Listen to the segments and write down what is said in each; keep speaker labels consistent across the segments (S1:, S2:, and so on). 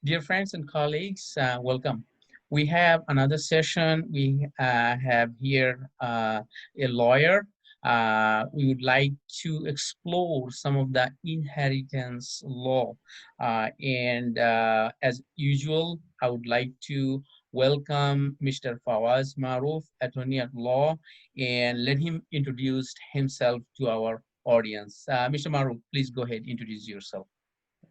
S1: Dear friends and colleagues, welcome. We have another session. We have here a lawyer. We would like to explore some of the inheritance law. And as usual, I would like to welcome Mr. Fawaz Maarouf, attorney at law, and let him introduce himself to our audience. Mr. Maarouf, please go ahead, introduce yourself.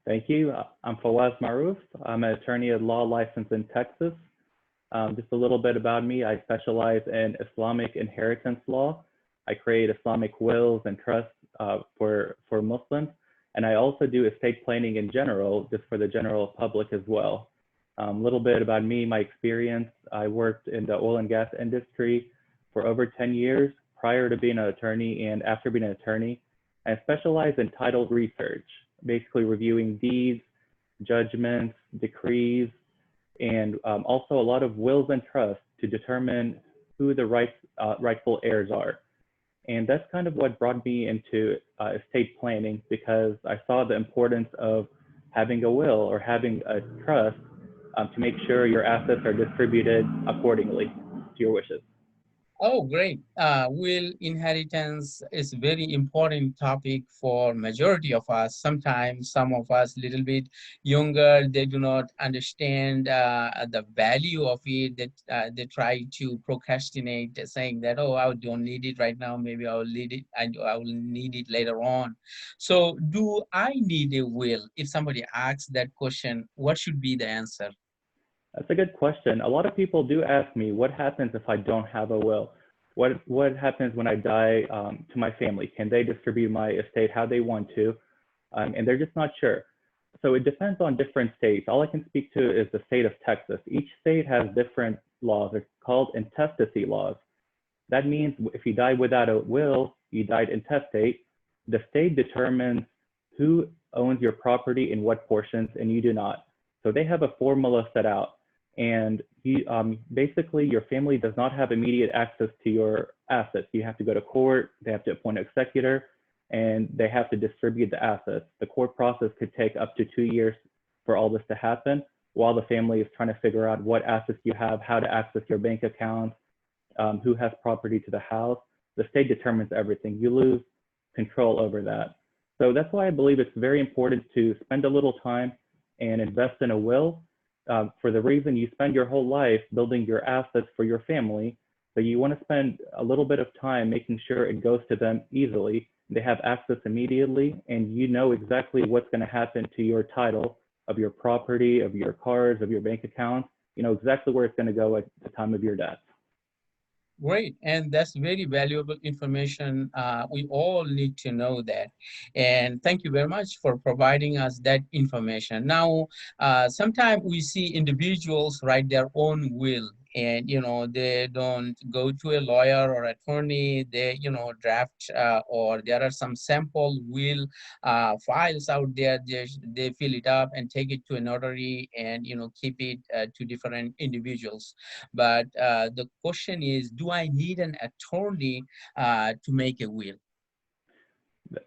S2: Thank you. I'm Fawaz Maarouf. I'm an attorney at law licensed in Texas. Just a little bit about me. I specialize in Islamic inheritance law. I create Islamic wills and trusts for Muslims. And I also do estate planning in general, just for the general public as well. A little bit about me, my experience. I worked in the oil and gas industry for over 10 years prior to being an attorney and after being an attorney. I specialize in title research, basically reviewing deeds, judgments, decrees, and also a lot of wills and trusts to determine who the rightful heirs are. And that's kind of what brought me into estate planning, because I saw the importance of having a will or having a trust to make sure your assets are distributed accordingly to your wishes.
S1: Oh, great. Will inheritance is a very important topic for majority of us. Sometimes some of us little bit younger, they do not understand the value of it. That they try to procrastinate, saying that, oh, I don't need it right now. Maybe I will need it. I will need it later on. So, do I need a will? If somebody asks that question, what should be the answer?
S2: That's a good question. A lot of people do ask me, what happens if I don't have a will? What happens when I die to my family? Can they distribute my estate how they want to? And they're just not sure. So it depends on different states. All I can speak to is the state of Texas. Each state has different laws. They're called intestacy laws. That means if you die without a will, you died intestate, the state determines who owns your property in what portions, and you do not. So they have a formula set out. And basically, your family does not have immediate access to your assets. You have to go to court, they have to appoint an executor, and they have to distribute the assets. The court process could take up to 2 years for all this to happen, while the family is trying to figure out what assets you have, how to access your bank accounts, who has property to the house. The state determines everything. You lose control over that. So that's why I believe it's very important to spend a little time and invest in a will, for the reason you spend your whole life building your assets for your family. So you want to spend a little bit of time making sure it goes to them easily. They have access immediately, and you know exactly what's going to happen to your title of your property, of your cars, of your bank accounts. You know exactly where it's going to go at the time of your death.
S1: Great, and that's very valuable information. We all need to know that. And thank you very much for providing us that information. Now, sometimes we see individuals write their own will, and they don't go to a lawyer or attorney. They draft, or there are some sample will files out there. They fill it up and take it to a notary, and keep it to different individuals. But the question is, do I need an attorney to make a will?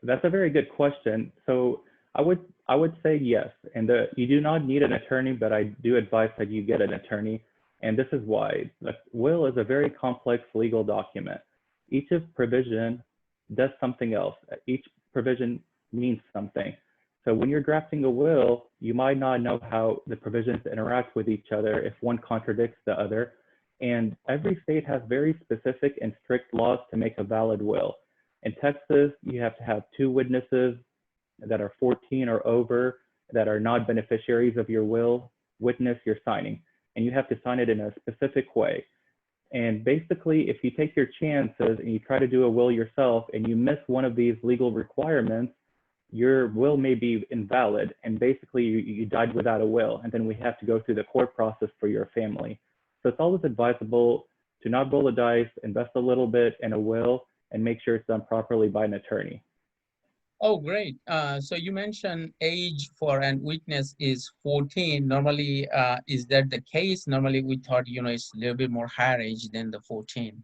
S2: That's a very good question. So I would say yes, and you do not need an attorney, but I do advise that you get an attorney, and this is why. The will is a very complex legal document. Each of provision does something else. Each provision means something. So when you're drafting a will, you might not know how the provisions interact with each other if one contradicts the other. And every state has very specific and strict laws to make a valid will. In Texas, you have to have 2 witnesses that are 14 or over that are not beneficiaries of your will witness your signing. And you have to sign it in a specific way. And basically, if you take your chances and you try to do a will yourself and you miss one of these legal requirements, your will may be invalid. And basically, you died without a will. And then we have to go through the court process for your family. So it's always advisable to not roll the dice, invest a little bit in a will, and make sure it's done properly by an attorney.
S1: Oh, great. So you mentioned age for an witness is 14. Normally, is that the case? Normally, we thought, it's a little bit more higher age than the 14.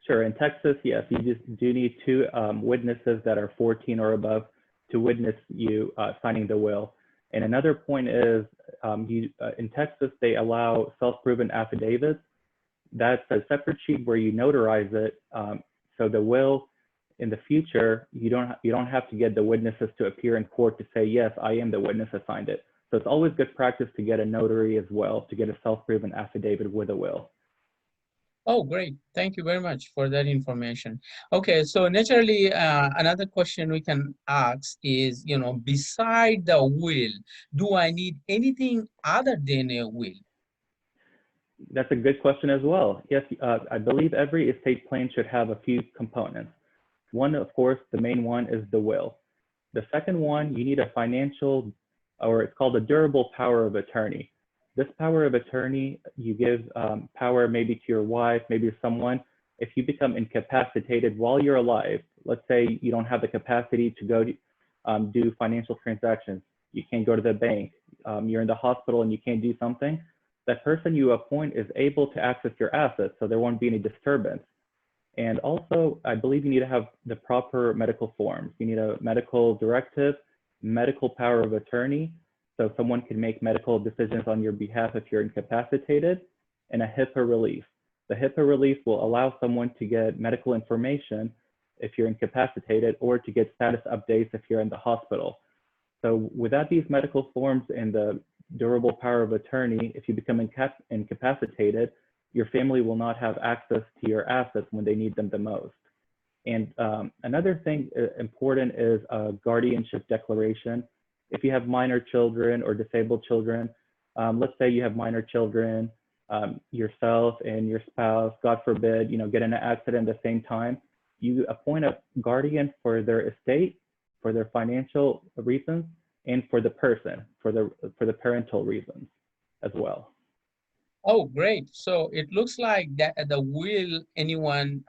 S2: Sure, in Texas, yes, you just do need 2 witnesses that are 14 or above to witness you signing the will. And another point is in Texas, they allow self-proven affidavits. That's a separate sheet where you notarize it. So the will, in the future, you don't have to get the witnesses to appear in court to say, yes, I am the witness that signed it. So it's always good practice to get a notary as well, to get a self-proven affidavit with a will.
S1: Oh, great. Thank you very much for that information. Okay, so naturally, another question we can ask is, beside the will, do I need anything other than a will?
S2: That's a good question as well. Yes, I believe every estate plan should have a few components. One, of course, the main one is the will. The second one, you need a financial, or it's called a durable power of attorney. This power of attorney, you give power maybe to your wife, maybe to someone. If you become incapacitated while you're alive, let's say you don't have the capacity to go do financial transactions, you can't go to the bank, you're in the hospital and you can't do something, that person you appoint is able to access your assets, so there won't be any disturbance. And also, I believe you need to have the proper medical forms. You need a medical directive, medical power of attorney, so someone can make medical decisions on your behalf if you're incapacitated, and a HIPAA release. The HIPAA release will allow someone to get medical information if you're incapacitated, or to get status updates if you're in the hospital. So without these medical forms and the durable power of attorney, if you become incapacitated, your family will not have access to your assets when they need them the most. And another thing important is a guardianship declaration. If you have minor children or disabled children, let's say you have minor children, yourself and your spouse, God forbid, get in an accident at the same time, you appoint a guardian for their estate, for their financial reasons, and for the person, for the parental reasons as well.
S1: Oh, great. So it looks like that the will anyone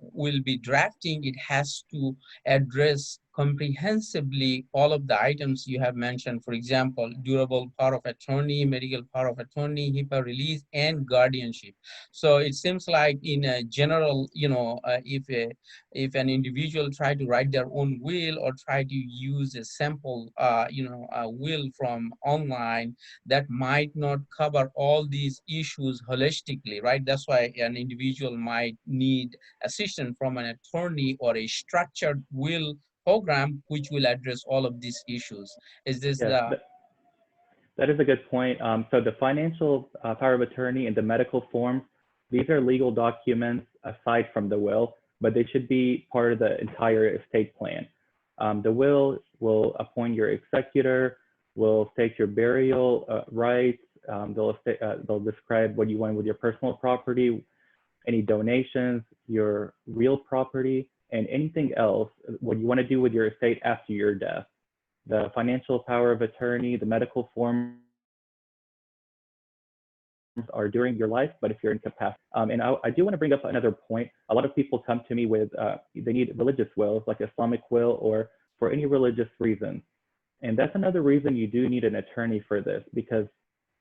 S1: will be drafting, it has to address comprehensively all of the items you have mentioned. For example, durable power of attorney, medical power of attorney, HIPAA release, and guardianship. So it seems like in a general, if an individual try to write their own will or try to use a sample, a will from online, that might not cover all these issues holistically, right? That's why an individual might need assistance from an attorney or a structured will program which will address all of these issues. Is this
S2: Yes,
S1: the...
S2: that is a good point. So the financial power of attorney and the medical forms, these are legal documents aside from the will, but they should be part of the entire estate plan. The will appoint your executor, will state your burial rights. They'll describe what you want with your personal property, any donations, your real property, and anything else, what you want to do with your estate after your death. The financial power of attorney, the medical forms are during your life, but if you're incapacitated. And I do want to bring up another point. A lot of people come to me with, they need religious wills, like Islamic will, or for any religious reason. And that's another reason you do need an attorney for this, because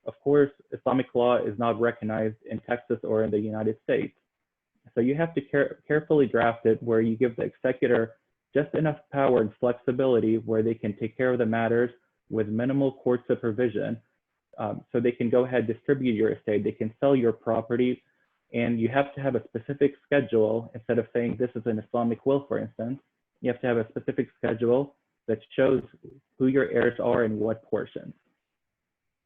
S2: of course, Islamic law is not recognized in Texas or in the United States. So you have to carefully draft it where you give the executor just enough power and flexibility where they can take care of the matters with minimal court supervision. So they can go ahead, distribute your estate, they can sell your property, and you have to have a specific schedule. Instead of saying this is an Islamic will, for instance, you have to have a specific schedule that shows who your heirs are and what portions.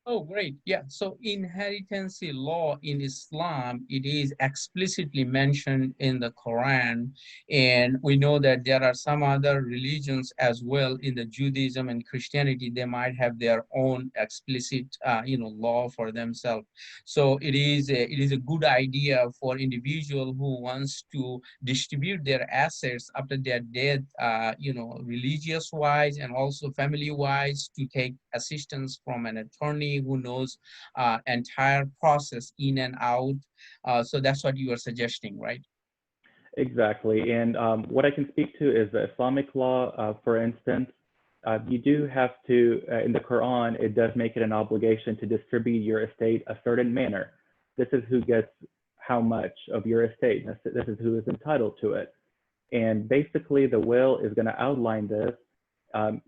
S1: Oh, great. Yeah. So inheritancy law in Islam, it is explicitly mentioned in the Quran. And we know that there are some other religions as well in the Judaism and Christianity. They might have their own explicit, law for themselves. So it is a good idea for individual who wants to distribute their assets after their death, religious wise and also family wise, to take assistance from an attorney who knows entire process in and out. So that's what you are suggesting, right?
S2: Exactly. And what I can speak to is the Islamic law, for instance. You do have to, in the Quran, it does make it an obligation to distribute your estate a certain manner. This is who gets how much of your estate. This is who is entitled to it. And basically, the will is going to outline this,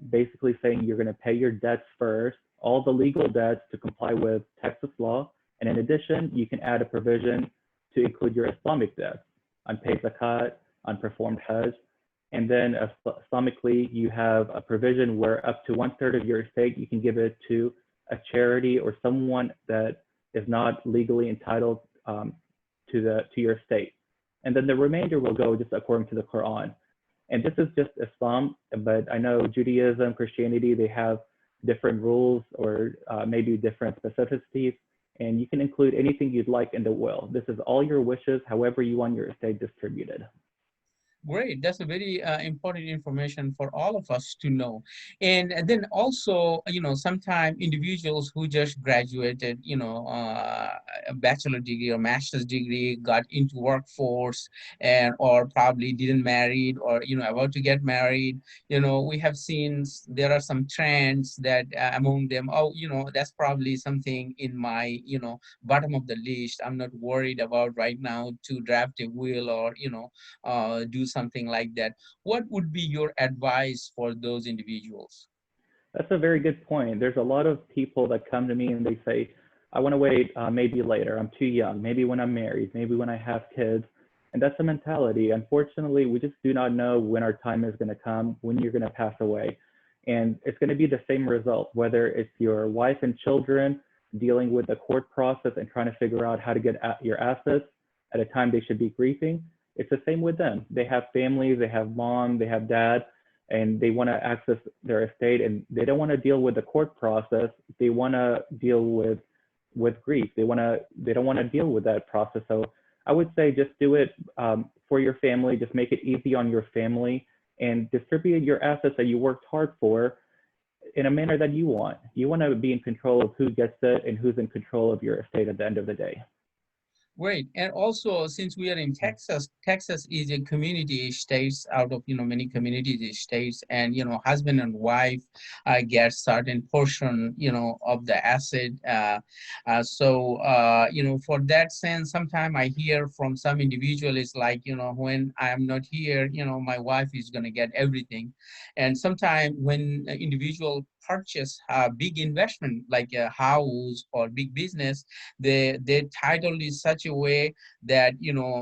S2: basically saying you're going to pay your debts first, all the legal debts to comply with Texas law. And in addition, you can add a provision to include your Islamic debts, unpaid zakat, unperformed hajj. And then Islamically, you have a provision where up to 1/3 of your estate, you can give it to a charity or someone that is not legally entitled to your estate. And then the remainder will go just according to the Quran. And this is just Islam, but I know Judaism, Christianity, they have different rules or maybe different specificities. And you can include anything you'd like in the will. This is all your wishes, however you want your estate distributed.
S1: Great. That's a very important information for all of us to know. And then also, sometimes individuals who just graduated, a bachelor degree or master's degree, got into workforce and or probably didn't married or, about to get married, we have seen there are some trends that among them, oh, that's probably something in my, bottom of the list. I'm not worried about right now to draft a will or, do something like that. What would be your advice for those individuals?
S2: That's a very good point. There's a lot of people that come to me and they say, I want to wait maybe later. I'm too young. Maybe when I'm married, maybe when I have kids. And that's a mentality. Unfortunately, we just do not know when our time is going to come, when you're going to pass away. And it's going to be the same result, whether it's your wife and children dealing with the court process and trying to figure out how to get at your assets at a time they should be grieving. It's the same with them. They have families, they have mom, they have dad, and they want to access their estate, and they don't want to deal with the court process. They want to deal with grief. They don't want to deal with that process. So I would say just do it for your family. Just make it easy on your family and distribute your assets that you worked hard for in a manner that you want. You want to be in control of who gets it and who's in control of your estate at the end of the day.
S1: Great. And also, since we are in Texas, Texas is a community states out of, many community states, and, husband and wife get certain portion, of the asset. For that sense, sometimes I hear from some individual, it's like, when I am not here, my wife is going to get everything. And sometimes when an individual purchase a big investment like a house or big business, they title is such a way that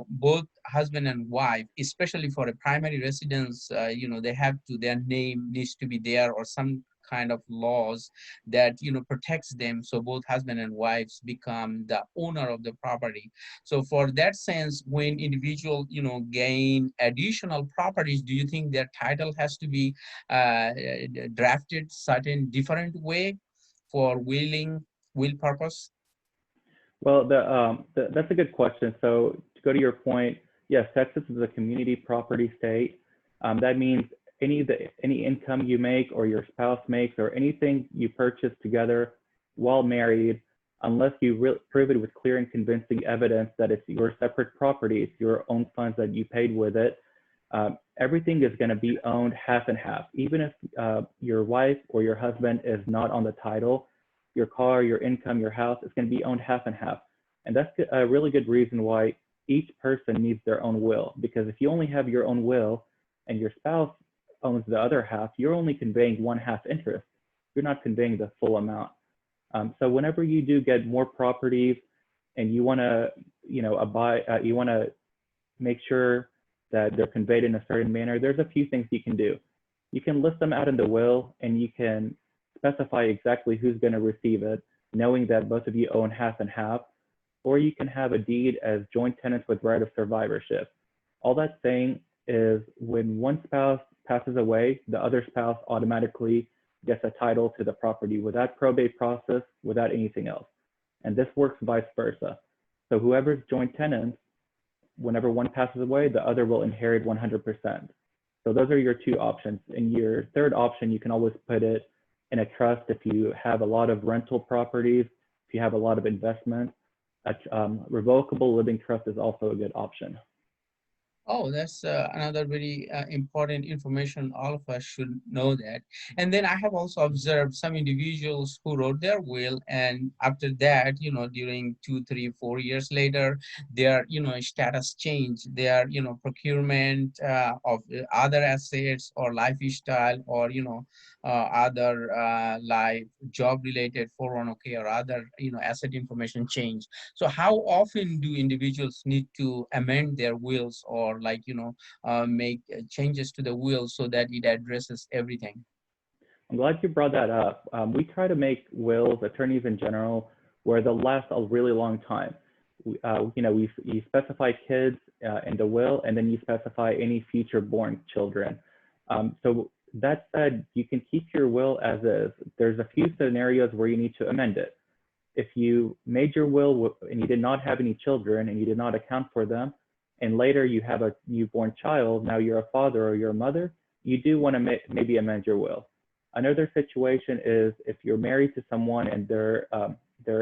S1: both husband and wife, especially for a primary residence, they have to, their name needs to be there or some kind of laws that protects them, so both husband and wives become the owner of the property. So for that sense, when individual gain additional properties, do you think their title has to be drafted certain different way for will purpose?
S2: Well, that's a good question. So to go to your point, yes, Texas is a community property state. That means any income you make or your spouse makes or anything you purchase together while married, unless you prove it with clear and convincing evidence that it's your separate property, it's your own funds that you paid with it, everything is going to be owned half and half. Even if your wife or your husband is not on the title, your car, your income, your house is going to be owned half and half. And that's a really good reason why each person needs their own will. Because if you only have your own will and your spouse owns the other half, you're only conveying one half interest. You're not conveying the full amount. So whenever you do get more properties and you want to, you want to make sure that they're conveyed in a certain manner, there's a few things you can do. You can list them out in the will and you can specify exactly who's going to receive it, knowing that both of you own half and half, or you can have a deed as joint tenants with right of survivorship. All that's saying is when one spouse passes away, the other spouse automatically gets a title to the property without probate process, without anything else. And this works vice versa. So whoever's joint tenants, whenever one passes away, the other will inherit 100%. So those are your two options. In your third option, you can always put it in a trust if you have a lot of rental properties, if you have a lot of investments. A revocable living trust is also a good option.
S1: Oh, that's another very important information. All of us should know that. And then I have also observed some individuals who wrote their will, and after that, during 2, 3, 4 years later, their, status change, their, procurement of other assets or lifestyle or, other like job-related 401k or other, asset information change. So how often do individuals need to amend their wills or like, make changes to the will so that it addresses everything?
S2: I'm glad you brought that up. We try to make wills, attorneys in general, where they'll last a really long time. You specify kids in the will, and then you specify any future born children. So that said, you can keep your will as is. There's a few scenarios where you need to amend it. If you made your will and you did not have any children and you did not account for them, and later you have a newborn child, now you're a father or you're a mother, you do want to maybe amend your will. Another situation is if you're married to someone and they're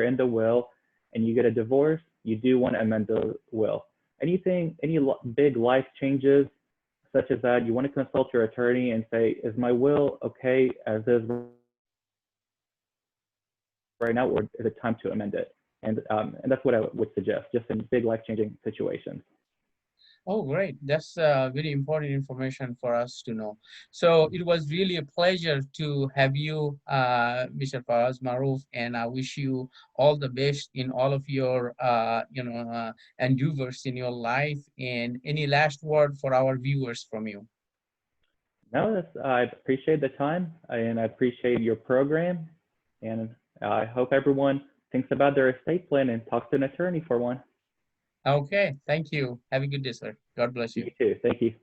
S2: in the will and you get a divorce, you do want to amend the will. Any big life changes such as that, you want to consult your attorney and say, is my will okay as is right now, or is it time to amend it? And that's what I would suggest, just in big life-changing situations.
S1: Oh, great. That's very important information for us to know. So it was really a pleasure to have you, Mr. Fawaz Maarouf, and I wish you all the best in all of your, endeavors in your life. And any last word for our viewers from you?
S2: No, I appreciate the time and I appreciate your program. And I hope everyone thinks about their estate plan and talks to an attorney for one.
S1: Okay, thank you. Have a good day, sir. God bless you.
S2: You too. Thank you.